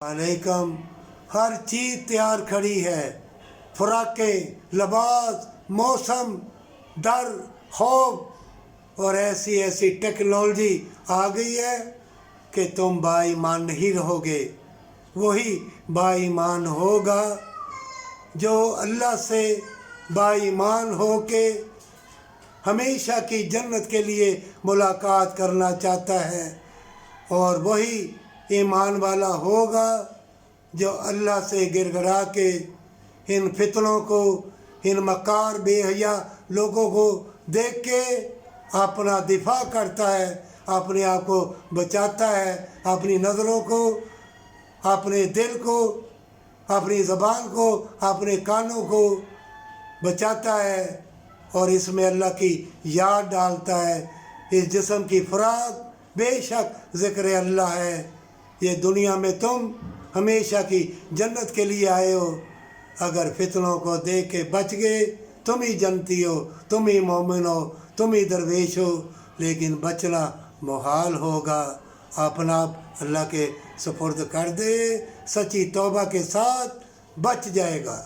علیکم ہر چیز تیار کھڑی ہے، فراقیں، لباس، موسم، ڈر، خوف، اور ایسی ایسی ٹیکنالوجی آ گئی ہے کہ تم با ایمان نہیں رہو گے۔ وہی با ایمان ہوگا جو اللہ سے با ایمان ہو کے ہمیشہ کی جنت کے لیے ملاقات کرنا چاہتا ہے، اور وہی ایمان والا ہوگا جو اللہ سے گر گڑا کے ان فتنوں کو، ان مکار بے حیا لوگوں کو دیکھ کے اپنا دفاع کرتا ہے، اپنے آپ کو بچاتا ہے، اپنی نظروں کو، اپنے دل کو، اپنی زبان کو، اپنے کانوں کو بچاتا ہے، اور اس میں اللہ کی یاد ڈالتا ہے۔ اس جسم کی فراق بے شک ذکر اللہ ہے۔ یہ دنیا میں تم ہمیشہ کی جنت کے لیے آئے ہو، اگر فتنوں کو دیکھ کے بچ گئے تم ہی جنتی ہو، تم ہی مومن ہو، تم ہی درویش ہو، لیکن بچنا محال ہوگا۔ اپنا آپ اللہ کے سپرد کر دے، سچی توبہ کے ساتھ بچ جائے گا۔